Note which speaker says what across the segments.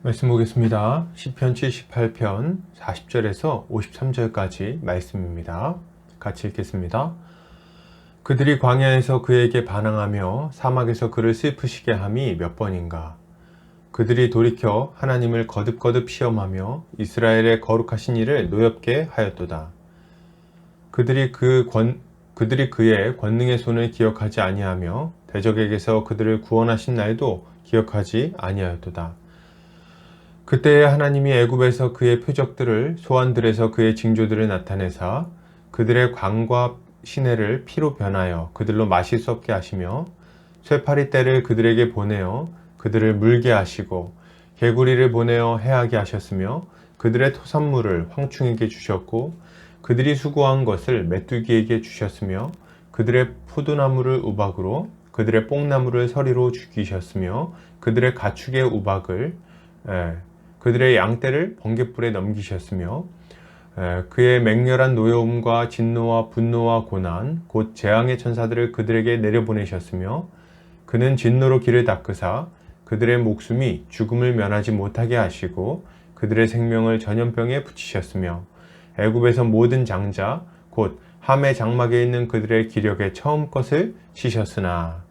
Speaker 1: 말씀 보겠습니다. 시편 78편 40절에서 53절까지 말씀입니다. 같이 읽겠습니다. 그들이 광야에서 그에게 반항하며 사막에서 그를 슬프시게 함이 몇 번인가. 그들이 돌이켜 하나님을 거듭거듭 시험하며 이스라엘의 거룩하신 이를 노엽게 하였도다. 그들이 그의 권능의 손을 기억하지 아니하며 대적에게서 그들을 구원하신 날도 기억하지 아니하였도다. 그때에 하나님이 애굽에서 그의 표적들을 소환들에서 그의 징조들을 나타내사 그들의 광과 시내를 피로 변하여 그들로 마실 수 없게 하시며 쇠파리 떼를 그들에게 보내어 그들을 물게 하시고 개구리를 보내어 해하게 하셨으며 그들의 토산물을 황충에게 주셨고 그들이 수고한 것을 메뚜기에게 주셨으며 그들의 포도나무를 우박으로 그들의 뽕나무를 서리로 죽이셨으며 그들의 가축의 우박을 그들의 양떼를 번갯불에 넘기셨으며 그의 맹렬한 노여움과 진노와 분노와 고난 곧 재앙의 천사들을 그들에게 내려보내셨으며 그는 진노로 길을 닦으사 그들의 목숨이 죽음을 면하지 못하게 하시고 그들의 생명을 전염병에 붙이셨으며 애굽에서 모든 장자 곧 함의 장막에 있는 그들의 기력의 처음 것을 씻으셨으나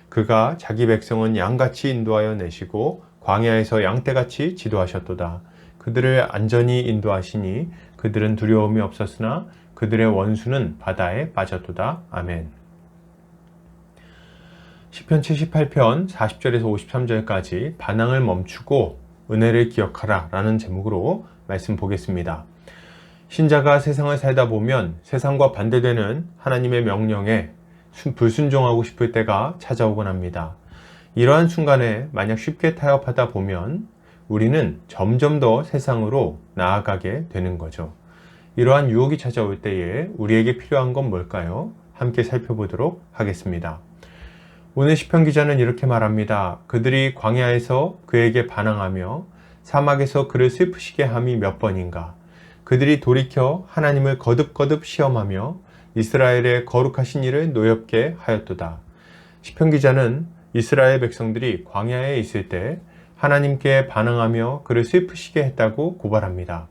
Speaker 1: 그가 자기 백성은 양같이 인도하여 내시고 광야에서 양떼같이 지도하셨도다. 그들을 안전히 인도하시니 그들은 두려움이 없었으나 그들의 원수는 바다에 빠졌도다. 아멘. 시편 78편 40절에서 53절까지 반항을 멈추고 은혜를 기억하라 라는 제목으로 말씀 보겠습니다. 신자가 세상을 살다 보면 세상과 반대되는 하나님의 명령에 불순종하고 싶을 때가 찾아오곤 합니다. 이러한 순간에 만약 쉽게 타협하다 보면 우리는 점점 더 세상으로 나아가게 되는 거죠. 이러한 유혹이 찾아올 때에 우리에게 필요한 건 뭘까요? 함께 살펴보도록 하겠습니다. 오늘 시편 기자는 이렇게 말합니다. 그들이 광야에서 그에게 반항하며 사막에서 그를 슬프시게 함이 몇 번인가. 그들이 돌이켜 하나님을 거듭거듭 시험하며 이스라엘의 거룩하신 이를 노엽게 하였도다. 시편 기자는 이스라엘 백성들이 광야에 있을 때 하나님께 반항하며 그를 슬프시게 했다고 고발합니다.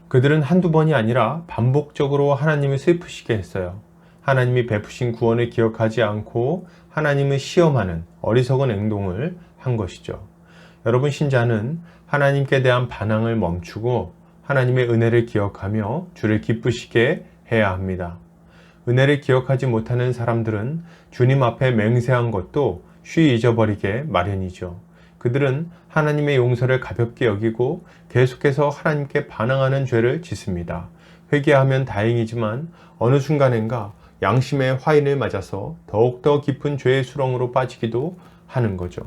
Speaker 1: 그들은 한두 번이 아니라 반복적으로 하나님을 슬프시게 했어요. 하나님이 베푸신 구원을 기억하지 않고 하나님을 시험하는 어리석은 행동을 한 것이죠. 여러분 신자는 하나님께 대한 반항을 멈추고 하나님의 은혜를 기억하며 주를 기쁘시게 해야 합니다. 은혜를 기억하지 못하는 사람들은 주님 앞에 맹세한 것도 쉬이 잊어버리게 마련이죠. 그들은 하나님의 용서를 가볍게 여기고 계속해서 하나님께 반항하는 죄를 짓습니다. 회개하면 다행이지만 어느 순간엔가 양심의 화인을 맞아서 더욱더 깊은 죄의 수렁으로 빠지기도 하는 거죠.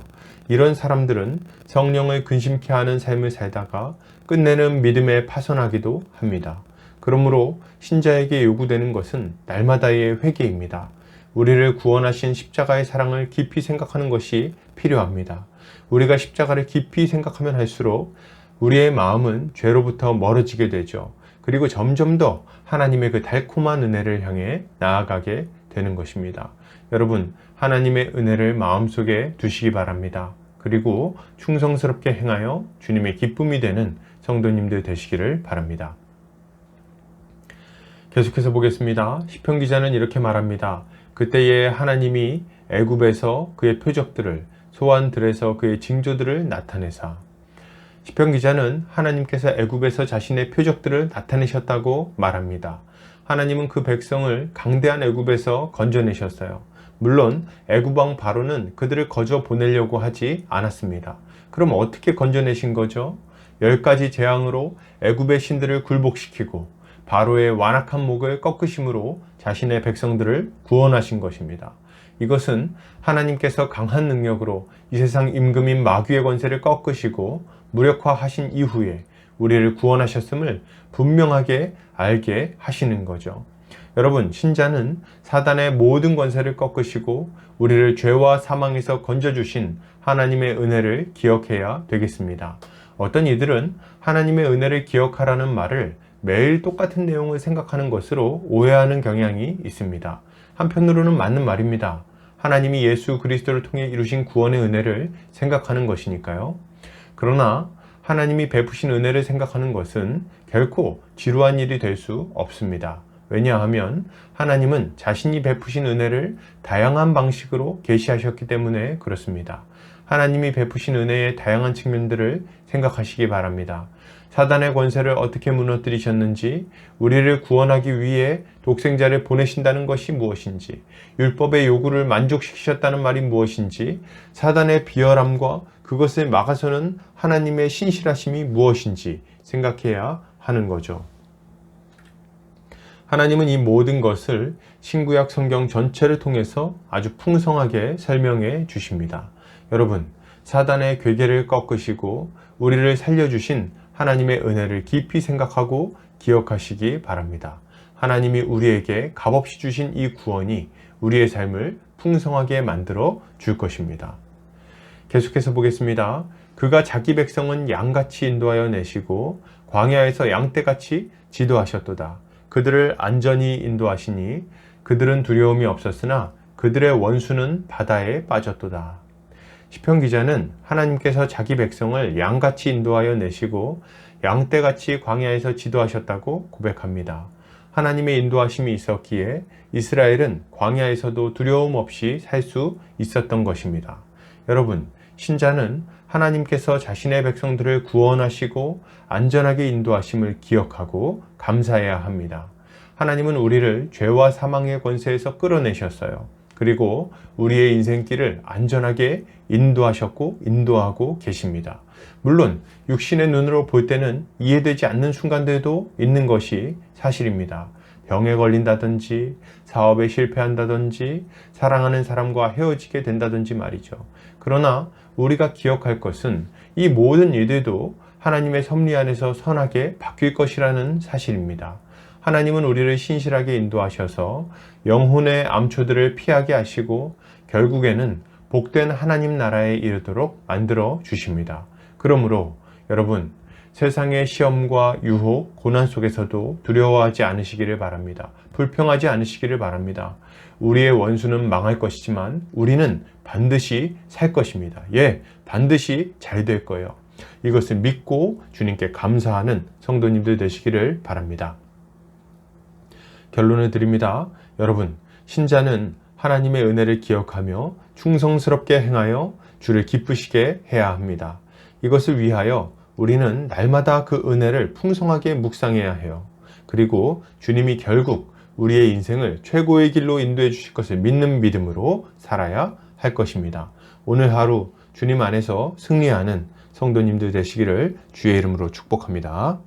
Speaker 1: 이런 사람들은 성령을 근심케 하는 삶을 살다가 끝내는 믿음에 파손하기도 합니다. 그러므로 신자에게 요구되는 것은 날마다의 회개입니다. 우리를 구원하신 십자가의 사랑을 깊이 생각하는 것이 필요합니다. 우리가 십자가를 깊이 생각하면 할수록 우리의 마음은 죄로부터 멀어지게 되죠. 그리고 점점 더 하나님의 그 달콤한 은혜를 향해 나아가게 되는 것입니다. 여러분, 하나님의 은혜를 마음속에 두시기 바랍니다. 그리고 충성스럽게 행하여 주님의 기쁨이 되는 성도님들 되시기를 바랍니다. 계속해서 보겠습니다. 시편 기자는 이렇게 말합니다. 그때에 하나님이 애굽에서 그의 표적들을 소환들에서 그의 징조들을 나타내사. 시편 기자는 하나님께서 애굽에서 자신의 표적들을 나타내셨다고 말합니다. 하나님은 그 백성을 강대한 애굽에서 건져내셨어요. 물론 애굽 왕 바로는 그들을 거저 보내려고 하지 않았습니다. 그럼 어떻게 건져내신 거죠? 10가지 재앙으로 애굽의 신들을 굴복시키고 바로의 완악한 목을 꺾으심으로 자신의 백성들을 구원하신 것입니다. 이것은 하나님께서 강한 능력으로 이 세상 임금인 마귀의 권세를 꺾으시고 무력화하신 이후에 우리를 구원하셨음을 분명하게 알게 하시는 거죠. 여러분, 신자는 사단의 모든 권세를 꺾으시고 우리를 죄와 사망에서 건져주신 하나님의 은혜를 기억해야 되겠습니다. 어떤 이들은 하나님의 은혜를 기억하라는 말을 매일 똑같은 내용을 생각하는 것으로 오해하는 경향이 있습니다. 한편으로는 맞는 말입니다. 하나님이 예수 그리스도를 통해 이루신 구원의 은혜를 생각하는 것이니까요. 그러나 하나님이 베푸신 은혜를 생각하는 것은 결코 지루한 일이 될 수 없습니다. 왜냐하면 하나님은 자신이 베푸신 은혜를 다양한 방식으로 계시하셨기 때문에 그렇습니다. 하나님이 베푸신 은혜의 다양한 측면들을 생각하시기 바랍니다. 사단의 권세를 어떻게 무너뜨리셨는지, 우리를 구원하기 위해 독생자를 보내신다는 것이 무엇인지, 율법의 요구를 만족시키셨다는 말이 무엇인지, 사단의 비열함과 그것을 막아서는 하나님의 신실하심이 무엇인지 생각해야 하는 거죠. 하나님은 이 모든 것을 신구약 성경 전체를 통해서 아주 풍성하게 설명해 주십니다. 여러분, 사단의 괴계를 꺾으시고 우리를 살려주신 하나님의 은혜를 깊이 생각하고 기억하시기 바랍니다. 하나님이 우리에게 값없이 주신 이 구원이 우리의 삶을 풍성하게 만들어 줄 것입니다. 계속해서 보겠습니다. 그가 자기 백성은 양같이 인도하여 내시고 광야에서 양떼같이 지도하셨도다. 그들을 안전히 인도하시니 그들은 두려움이 없었으나 그들의 원수는 바다에 빠졌도다. 시편 기자는 하나님께서 자기 백성을 양같이 인도하여 내시고 양떼같이 광야에서 지도하셨다고 고백합니다. 하나님의 인도하심이 있었기에 이스라엘은 광야에서도 두려움 없이 살 수 있었던 것입니다. 여러분, 신자는 하나님께서 자신의 백성들을 구원하시고 안전하게 인도하심을 기억하고 감사해야 합니다. 하나님은 우리를 죄와 사망의 권세에서 끌어내셨어요. 그리고 우리의 인생길을 안전하게 인도하셨고 인도하고 계십니다. 물론 육신의 눈으로 볼 때는 이해되지 않는 순간들도 있는 것이 사실입니다. 병에 걸린다든지 사업에 실패한다든지 사랑하는 사람과 헤어지게 된다든지 말이죠. 그러나 우리가 기억할 것은 이 모든 일들도 하나님의 섭리 안에서 선하게 바뀔 것이라는 사실입니다. 하나님은 우리를 신실하게 인도하셔서 영혼의 암초들을 피하게 하시고 결국에는 복된 하나님 나라에 이르도록 만들어 주십니다. 그러므로 여러분, 세상의 시험과 유혹, 고난 속에서도 두려워하지 않으시기를 바랍니다. 불평하지 않으시기를 바랍니다. 우리의 원수는 망할 것이지만 우리는 반드시 살 것입니다. 예, 반드시 잘 될 거예요. 이것을 믿고 주님께 감사하는 성도님들 되시기를 바랍니다. 결론을 드립니다. 여러분, 신자는 하나님의 은혜를 기억하며 충성스럽게 행하여 주를 기쁘시게 해야 합니다. 이것을 위하여 우리는 날마다 그 은혜를 풍성하게 묵상해야 해요. 그리고 주님이 결국 우리의 인생을 최고의 길로 인도해 주실 것을 믿는 믿음으로 살아야 할 것입니다. 오늘 하루 주님 안에서 승리하는 성도님들 되시기를 주의 이름으로 축복합니다.